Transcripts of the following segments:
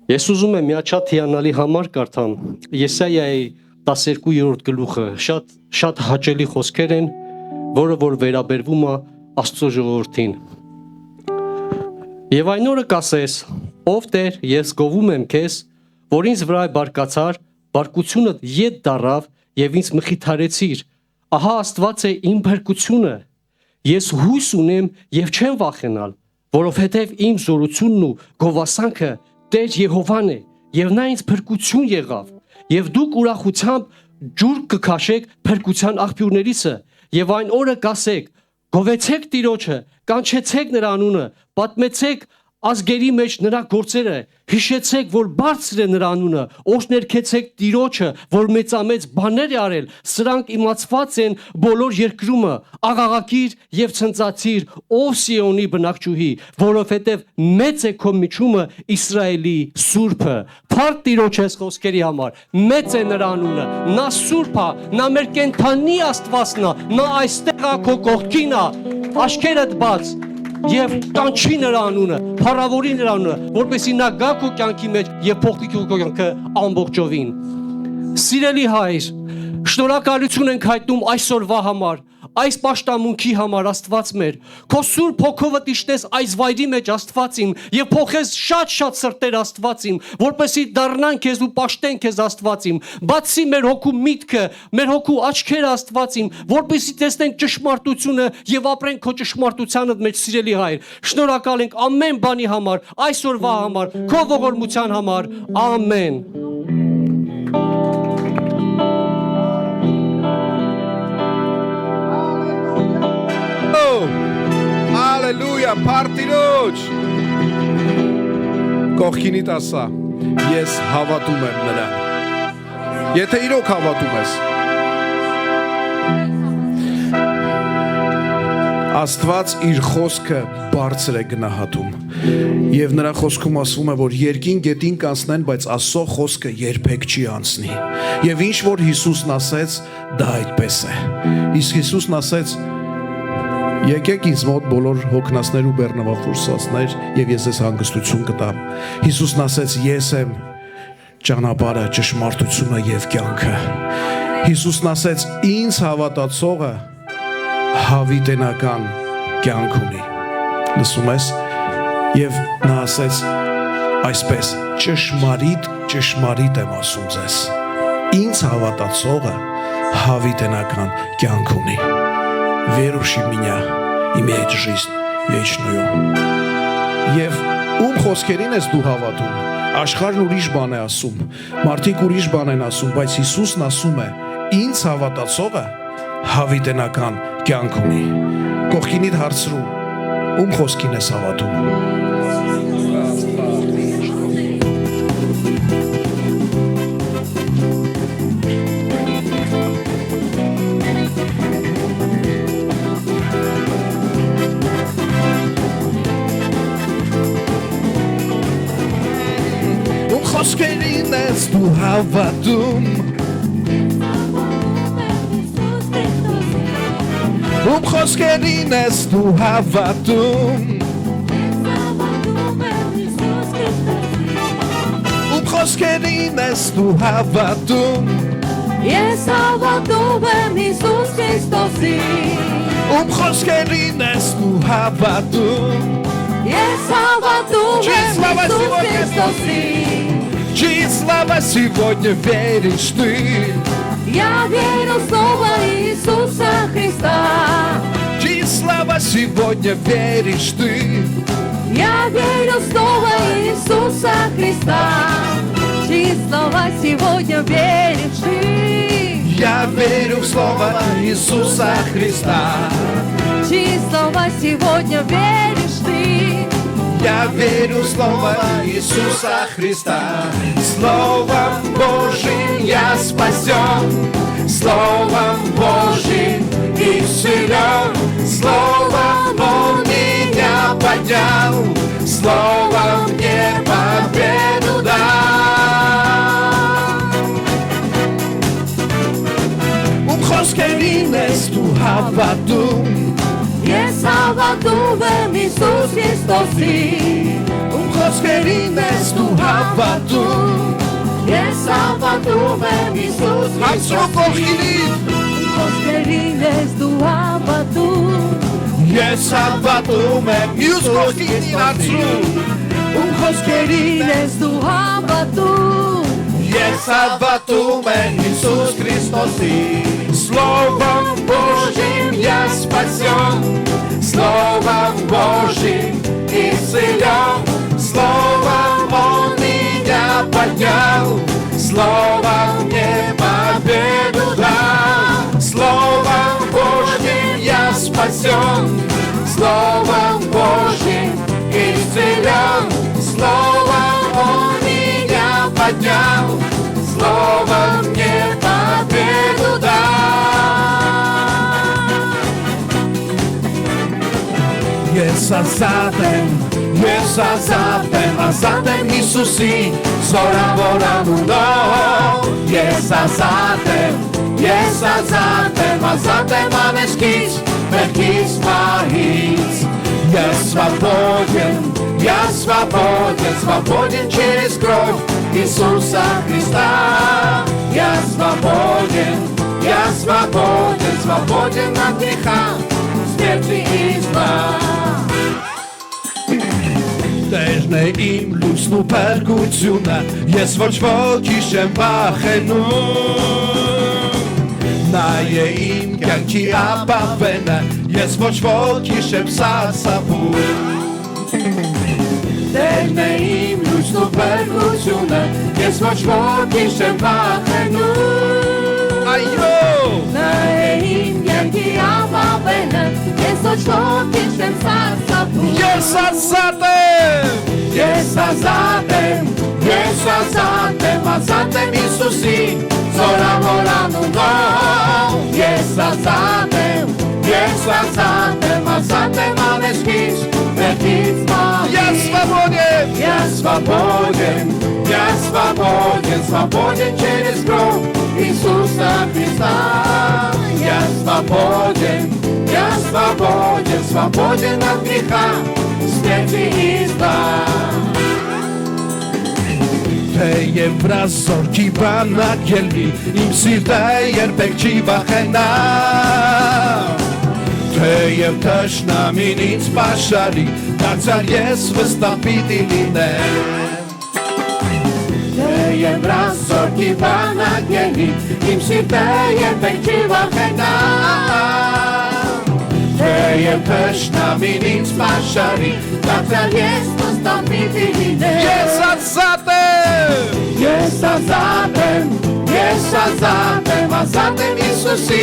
Ես ուզում եմ միաչափ հիանալի համար կարդամ Եսայայի 12-րդ գլուխը, շատ հաճելի խոսքեր են, որը որ վերաբերվում է Աստծո ժողովրդին։ Եվ այն օրը կասես, ով Տեր, ես գովում եմ քեզ, որ ինձ վրա բարկացար, բարկությունդ ետ դառավ եւ ինձ մխիթարեցիր։ Ահա Աստված է իմ բարկությունը։ Ես հույս ունեմ եւ չեմ վախենալ, որովհետեւ իմ զորությունն ու գովասանքը Տեր Եհովան է, եւ նա ինձ փրկություն եղավ, եւ դուք ուրախությամբ ջուր կքաշեք փրկության աղբյուրներիցը, եւ այն օրը կասեք, գովեցեք Տիրոջը, կանչեցեք նրա անունը, պատմեցեք ազգերի մեջ նրա գործերը, հիշեցեք, որ բարձր է նրա անունը, օրհներգեցեք Տիրոջը, որ մեծամեծ բաներ է արել, սրանք իմացված են բոլոր երկրումը, աղաղակիր եւ ցնծացիր, ով Սիոնի բնակչուհի, որովհետեւ մեծ է քո միջումը Իսրայելի Սուրբը։ Փառք Տիրոջ այս խոսքերի համար, մեծ է նրա անունը, նա Սուրբ է, նա մեր կենթանի Աստվածն է, նա այստեղ է քո կողքին է, աչքերդ բաց եւ կանչի նրա անունը, փառավորի նրա անունը, որպեսզի նա գա քո կյանքի մեջ եւ փոխի քո կյանքը ամբողջովին։ Սիրելի հայր, շնորհակալություն ենք հայտնում այսօրվա համար, այս պաշտամունքի համար Աստված մեր։ Քո Սուրբ Հոգովդ իշտես այս վայրի մեջ Աստված իմ եւ փոխես շատ սրտեր Աստված իմ, որպեսզի դառնան քեզ ու պաշտեն քեզ Աստված իմ։ Բացի մեր հոգու միտքը, մեր հոգու աչքերը Աստված իմ, որպեսզի տեսնենք ճշմարտությունը եւ ապրենք քո ճշմարտությանդ մեջ, սիրելի հայր։ Շնորհակալ ենք ամեն բանի համար, այսօրվա համար, քո ողորմության համար։ Ամեն։ Հալելույա, Տիրոջ։ Կողքինիդ ասա, ես հավատում եմ նրան։ Եթե իրոք հավատում ես։ Աստված իր խոսքը բարձր է գնահատում։ Եվ նրա խոսքում ասվում է, որ երկին գետին կանցնեն, բայց Աստծո խոսքը երբեք չի անցնի։ Եվ ինչ որ Հիսուսն ասեց, դա այդպես է։ Իսկ Հիսուսն ասեց. Եկեք ինձ մոտ բոլոր հոգնածներ ու բեռնվածներ եւ ես ձեզ հանգստություն կտամ։ Հիսուսն ասեց. ես եմ ճանապարհը, ճշմարտությունը եւ կյանքը։ Հիսուսն ասեց. ինձ հավատացողը հավիտենական կյանք ունի։ Լսում ես։ Եվ նա ասեց այսպես. ճշմարիտ եմ ասում ձեզ, ինձ հավատացողը հավիտենական կյանք ունի։ Верующий в меня имеет жизнь вечную։ Եվ ում խոսքերին ես դու հավատում։ Աշխարհն ուրիշ բան է ասում, մարդիկ ուրիշ բան են ասում, բայց Հիսուսն ասում է. ինձ հավատացողը հավիտենական կյանք ունի։ Կողքինիդ հարցրու, ում խոսքին ես հավատում։ Խոսքերին ես դու հավատում։ Ում խոսքերին ես դու հավատում։ Ում խոսքերին ես դու հավատում։ Ես հավատում եմ Հիսուս Քրիստոսին։ Ում խոսքերին ես դու հավատում։ Ես հավատում եմ Հիսուս Քրիստոսին։ Чьи слова сегодня веришь ты? Я верю в Слово Иисуса Христа. Чьи слова сегодня веришь ты? Я верю в Слово Иисуса Христа. Чьи слова сегодня веришь ты? Я верю в Слово Иисуса Христа. Чьи слова сегодня веришь ты? Я верю в Слово Иисуса Христа. Словом Божьим я спасен, Словом Божьим исцелен, Словом Он меня поднял, Словом мне победу дал. Խոսքերին ես դու հավատում։ Ես Ես հավատում եմ Հիսուս Քրիստոսի Ում խոսքերին ես դու հավատում Ես հավատում եմ Հիսուս Հարցրու կողքինին Խոսքերին ես դու հավատում Ես հավատում եմ Մյուս կողքինին հարցրու Ում խոսքերին ես դու հավատում Ես հավատում եմ Հիսուս Քրիստոսի Словом Божьим я спасен Словом Божьим исцелен Словом Он меня поднял Словом мне победу дал Словом Божьим я спасен Словом Божьим исцелен Словом Он меня поднял Словом мне победу дал Ես ազատ եմ Հիսուսի զորավոր անունով Ես ազատ եմ անեծքից, մեղքից, մահից Я свободен через кровь Иисуса Христа Я свободен от греха, смерти и зла Տերն է իմ լույսն ու փրկությունը Ես ոչ ոքի չեմ վախենում Նա է իմ կյանքի ապավենը Ես ոչ ոքի չեմ սարսափում Տերն է իմ լույսն ու փրկությունը Ես ոչ ոքի չեմ վախենում Այո Նա է իմ կյանքի ապավենը Ես ոչ ոքի չեմ սարսափում Ես ազատ եմ Հիսուսի զորավոր անունով Ես ազատ եմ անեծքից, մեղքից, մահից Я свободен через кровь Иисуса Христа Я свободен от греха, смерти и зла Թեև վրազորքի բանակ ելնի Իմ սիրտը երբեք չի վախենա Թեև թշնամին ինձ պաշարի Դարձյալ ես վստահ պիտի լինեմ Թեև վրազորքի բանակ ելնի Իմ սիրտը երբեք չի վախենա Թեև թշնամին ինձ պաշարի Դարձյալ ես վստահ պիտի լինեմ Ազատ եմ Հիսուսի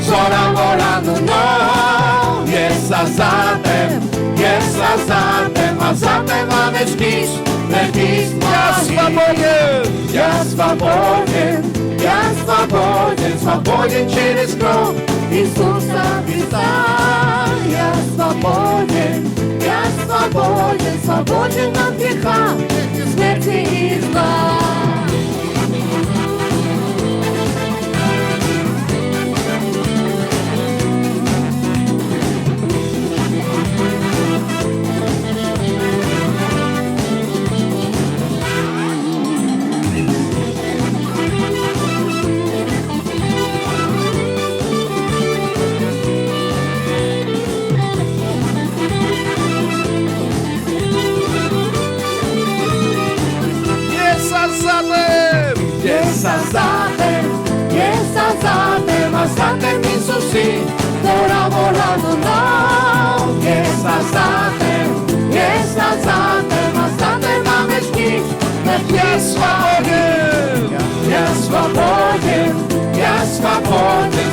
զորավոր անունով Ես ազատ եմ անեծքից, մեղքից, մահից Я свободен через кровь Иисуса Христа Я свободен от греха, смерти и зла Ազատ եմ Հիսուսի զորավոր անունով Ես ազատ եմ անեծքից, մեղքից, Я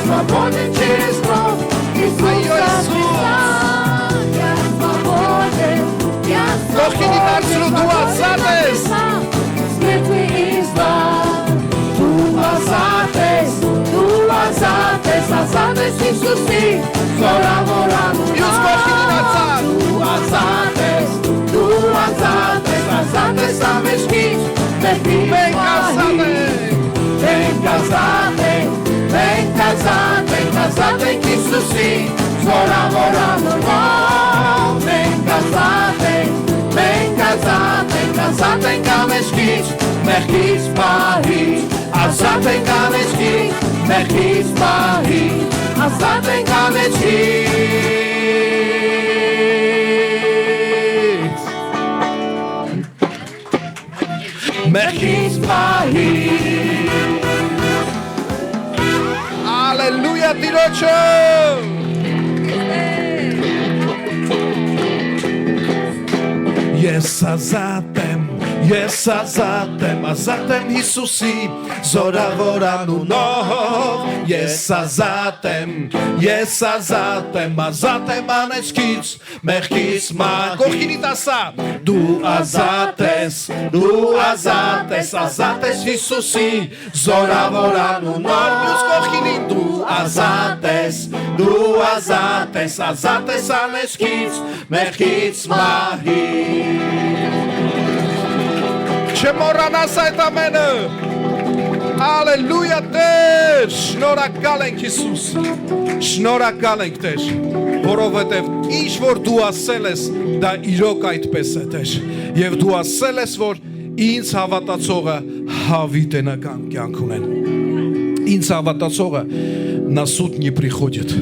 свободен через кровь Иисуса Христа Я свободен смерти и зла Ազատ ես Հիսուսի զորավոր անունով Դու ազատ ես ամեջքից, մեղքից, մահից Մենք ազատ ենք Հիսուսի զորավորանով մենք ազատ ենք ամեջքից, մեղքից պահից, ազատ ենք ամեջքից, մեղքից պահից, ազատ ենք ամեջքից, մեղքից պահից։ Ալելույա Տիրոջը։ Ես ազատ եմ Հիսուսի զորավոր անունով, ես ազատ եմ անեջքից, մեղքից կողքինիդ ասա, դու ազատ ես Հիսուսի զորավոր անունով, մյուս կողքինին դու ազատ ես անեջքից, մեղքից Չմոռանաս այդ ամենը։ Ալելույա Տեր, շնորհակալ ենք Հիսուս, շնորհակալ ենք Տեր, որովհետև ինչ որ դու ասել ես, դա իրոք այդպես է Տեր, եւ դու ասել ես, որ ինձ հավատացողը հավիտենական կյանք ունեն։ Ինձ հավատացողը на суд не приходит։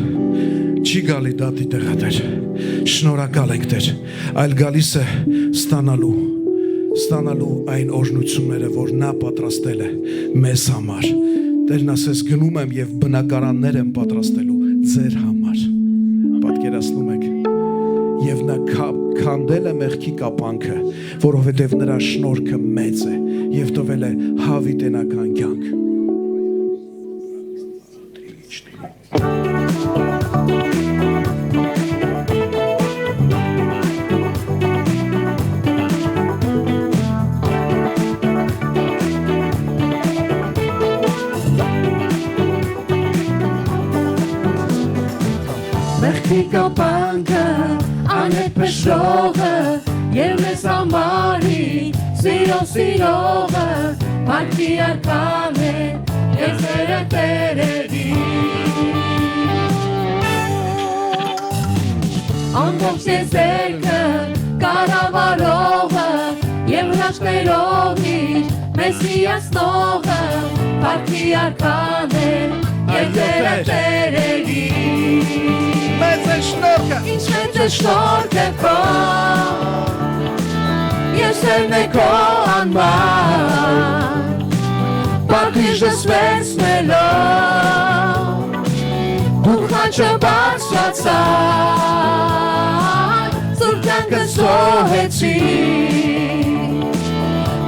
Չի գալի դատի տեղը Տեր։ Շնորհակալ ենք Տեր, այլ գալիս է ստանալու այն օրհնությունները, որ նա պատրաստել է մեզ համար։ Տերն ասես գնում եմ եւ բնակարաններ եմ պատրաստելու ձեր համար։ Պատկերացնում եք։ Եվ նա քանդել է մեղքի կապանքը, որովհետեւ նրա շնորհքը մեծ է եւ տվել է հավիտենական կյանք։ Կապանքը անետ պշրողը և մեզ համարի սիրողը պարքի արկան է և սերը տերերի ամբողջ եզերքը կառավարողը և հրաշքներով իր մեզ հիացնողը պարքի արկան է և սերը տերերի Մեծ է շնորհքը, ինչ մեծ է շնորհքը քո, ես եմ քո անմար, պատիժս վերցնելով, դու խաչը բարձրացար, սուրբ կյանքը զոհեցի,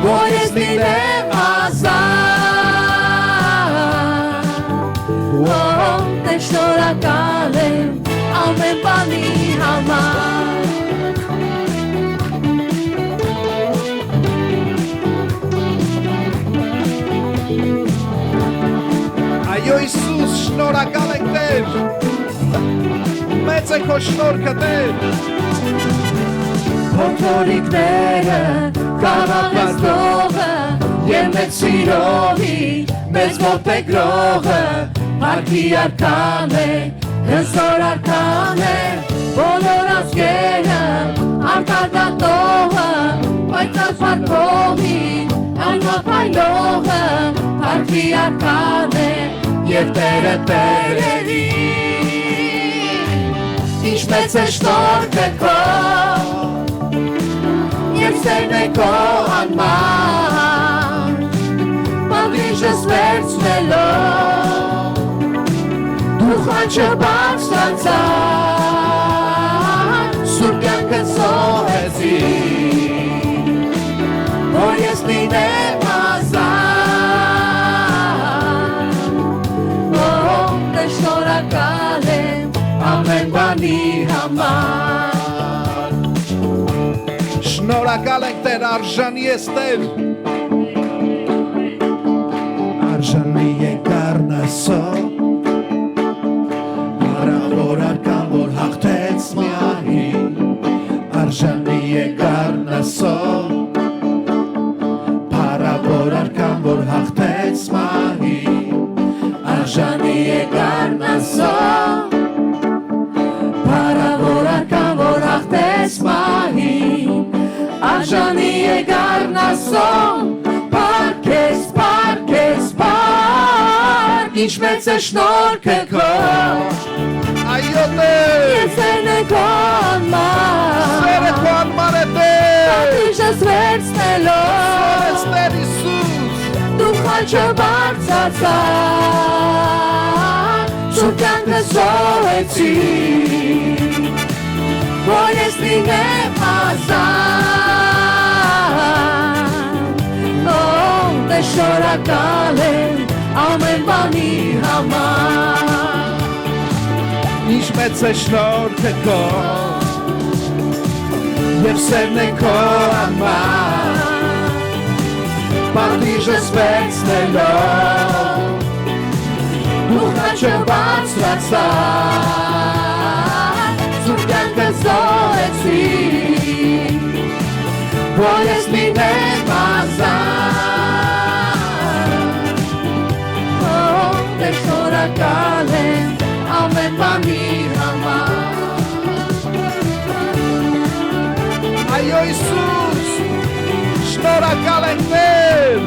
որ ես լինեմ ազատ, Տեր շնորհակալ եմ ամեն բանի համար Այո Հիսուս, շնորհակալ ենք Տեր, մեծ է քո շնորհքը Տեր, Փոթորիկները կառավարողը և մեծ սիրովի մեզ ողբերգողը Պարքի արկան է Հզոր արկան է, բոլոր ազգերը, արտարդատողը, պայծառ պարքովի, անվապայլողը, պարքի արկան է, և Տերը տերերի, ինչ մեծ է շնորհքը քո, և սերն է քո անմար, պատիժս վերցնելով, Դու խաչը բարձրացար, սուրբ կյանքը զոհեցի, որ ես լինեմ ազատ, Տեր շնորհակալ եմ ամեն բանի համար։ Շնորհակալ ենք Տեր, արժանի ես Տեր, արժանի ենք առնասով, որ հաղթեց միահին, արժանի է կարնասով, փառավոր արքան, որ հաղթեց մահին, արժանի է կարնասով, ասում Պարքես, պարքես, պարք Ինչ մեծ է շնորհքը քո Այո Տեր Ես սերն է քո անմար Սերը քո անմար է Տեր Պատիժս վերցնելով Տեր Հիսուս Դու խաչը բարձրացար Սուրբ կյանքը զոհեցի Որ ես լինեմ ազատ Դե շնորհակալ եմ ամեն բանի համար Ինչ մեծ է շնորհքը քո Եվ սերն է քո անմար Պատիժս վերցնելով Դու խաչը բարձրացար Սուրբ կյանքը զոհեցի Որ ես լինեմ ազատ Դե շնորհակալ եմ ամեն բանի համար Այո Հիսուս Շնորհակալ ենք Տեր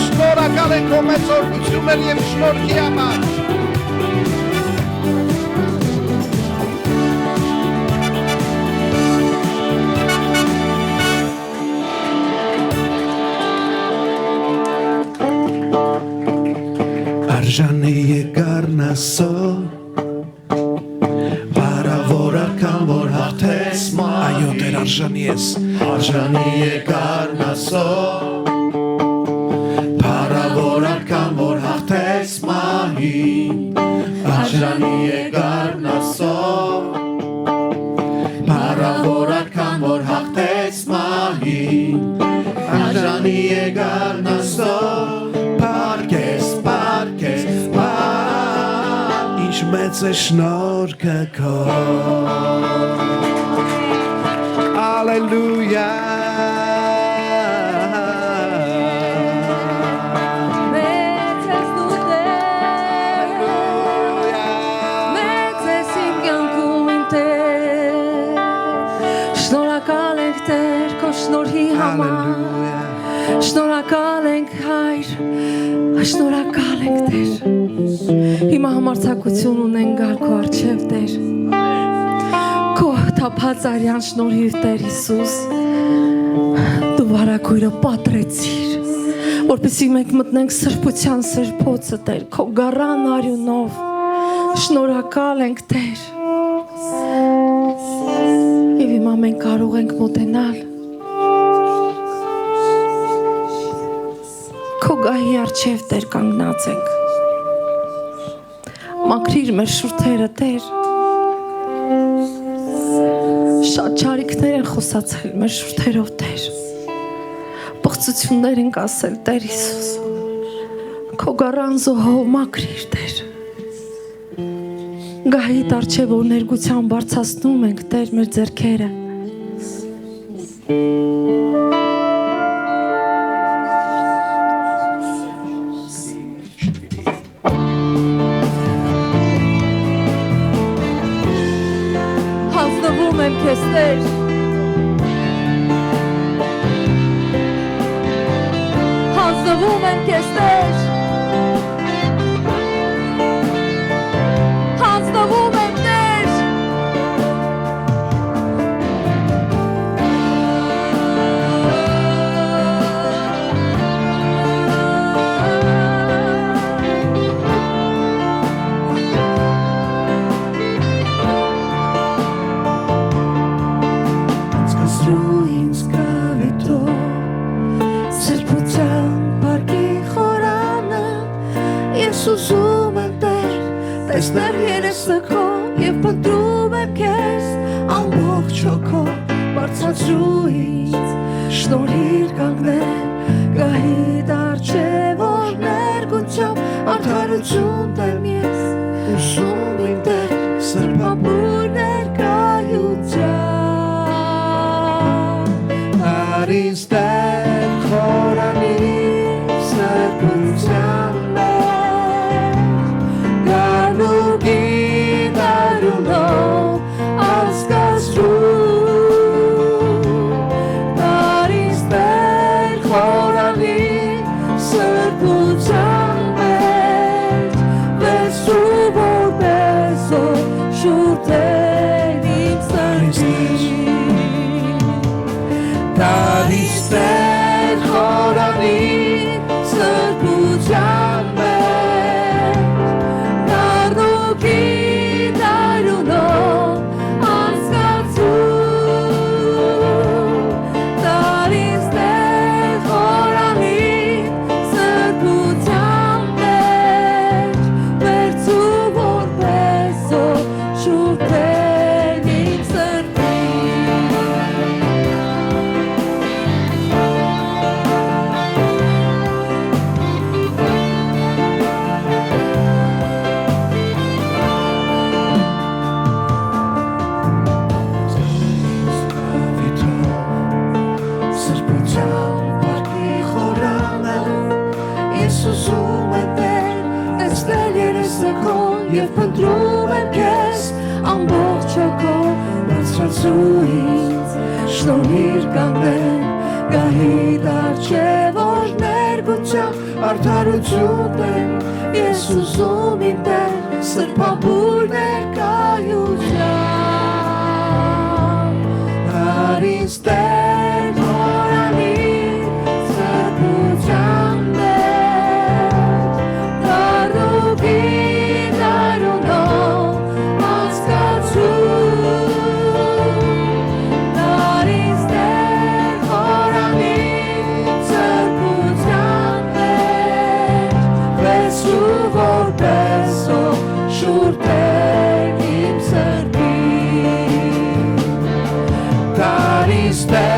Շնորհակալ ենք քո մեծ օրհնություններ եւ շնորհքի համար Արժանի եկարն ասո Բարավորական որ հաղթես Այո Տեր արժանի ես Արժանի եկարն ասո Բարավորական որ հաղթես մահին Արժանի եկարն ասո Բարավորական որ հաղթես մահին Արժանի եկարն ասո Պարքես, պարքես, պարք Ինչ մեծ է շնորհքը քո Ալելույա Մեծ ես դու Տեր Մեծ ես իմ կյանքում իմ Տեր Շնորհակալ ենք Տեր քո շնորհի համար Շնորհակալ ենք Հայր Շնորհակալ ենք Տեր Հիմա համարձակություն ունենք գալ քո առջև Տեր Քո թափած արյան շնորհիվ Տեր Հիսուս Դու վարագույրը պատրեցիր որպեսզի մենք մտնենք սրբության սրբոցը Տեր քո գառան արյունով Շնորհակալ ենք Տեր Եվ հիմա մենք կարող ենք մոտենալ Քո գահի առջև Տեր կանգնած ենք Մաքրիր մեր շուրթերը Տեր Շատ չարիքներ են խոսացել մեր շուրթերով Տեր Պղծություններ ենք ասել Տեր Հիսուս Քո գառան զոհով մաքրիր Տեր Գահի առջև որ ներգության բարձրացնում ենք Տեր մեր ձեռքերը Հանձնվում եմ քեզ Տեր Հանձնվում եմ քեզ Տեր Հանձնվում եմ Տեր Ինձ կավետով Սրբության պարկի խորանը Ես ուզում եմ Տեր Տեսնել երեսը քո Եվ պնդում եմ քեզ Ամբողջ հոգով բարձրացրուից Շնորհիր կանգնել Գահիդ առջև որ ներգությամբ Արդարություն տեմ ես Ուզում իմ Տեր Սրբապուր ներկայության Արինց Տեր խորանիր սրբության մեջ Գարնուկի դարունով ասկացրու սրբության մեջ վերցրու որպեսով շուրթեր իմ սրտին Դարիստեր խորանի սրբության մեջ Դարուկի դարունով անցկացում Դարիստեր խորանի սրբության մեջ վերցու որպեսով շուրթեր իմ սրտին Սրբության պարկի խորանը Ես ուզում եմ Տեր տեսնել երեսը քո և փնտրում եմ քեզ ամբողջ հոգով բարձրացրու ինձ շնորհիր կանգնեմ գահիդ առջև որ ներգությամբ արդարություն եմ ես ուզում իմ Տեր սրբաբույր ներկայության Հարիս Տեր խորանի սրբության մեջ դարուկի դարունով անցկացում Հարիս Տեր խորանի սրբության մեջ վերցրու որպեսով շուրթեր իմ սրտին Դարիստեր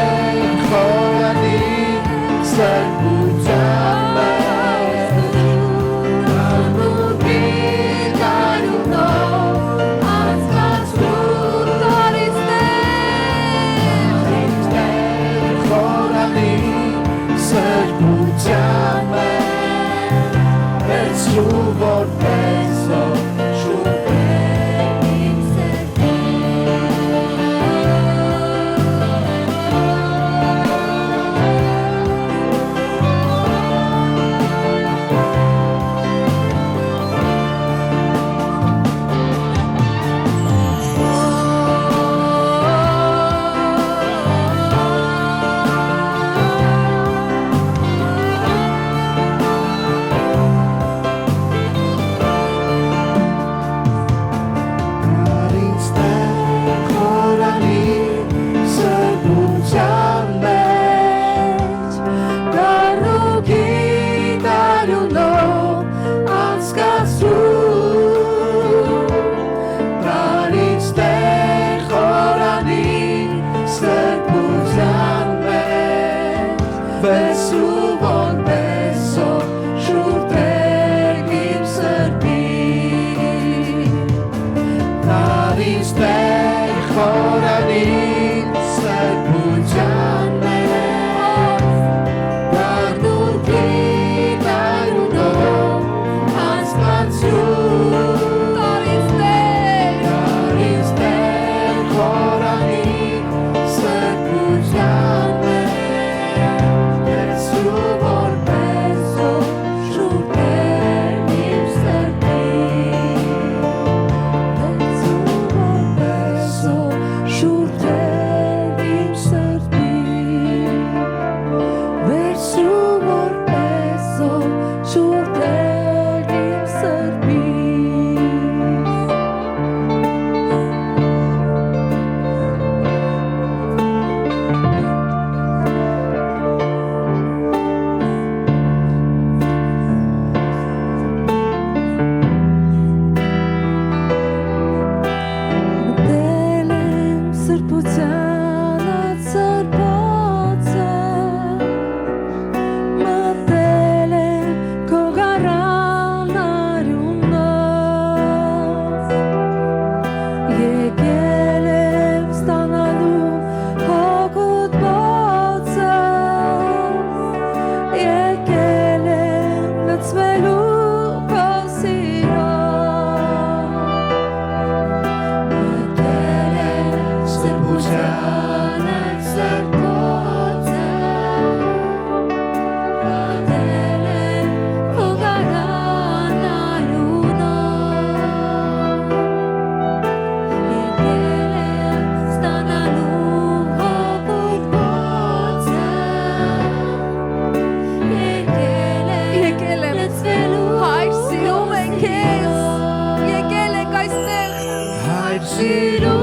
սիրում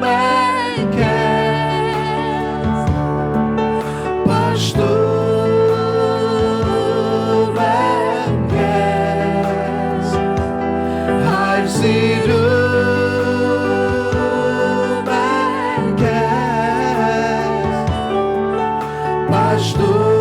ենք քեզ Պաշտում ենք քեզ Հայր սիրում ենք քեզ Պաշտում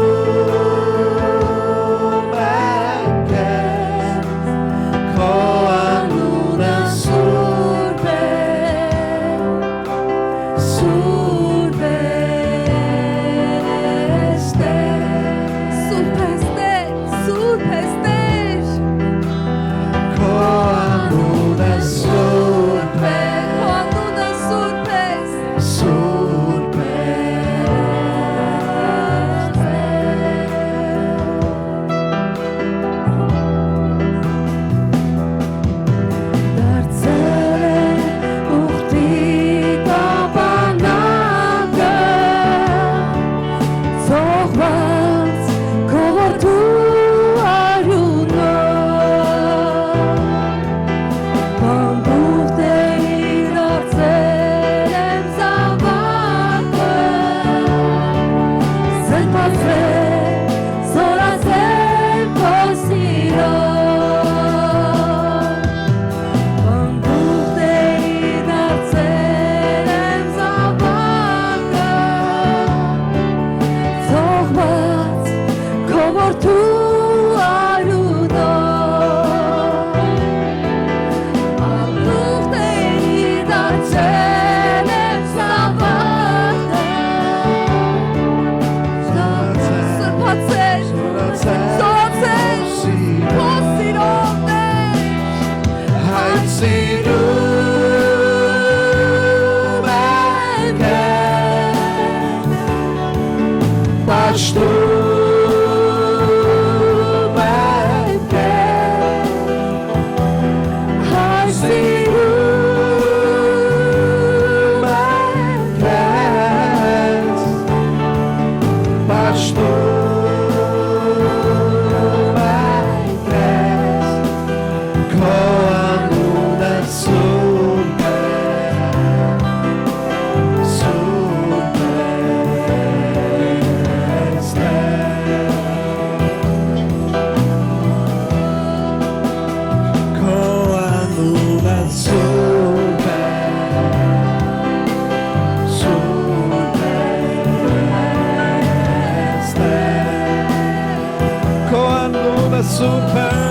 Super,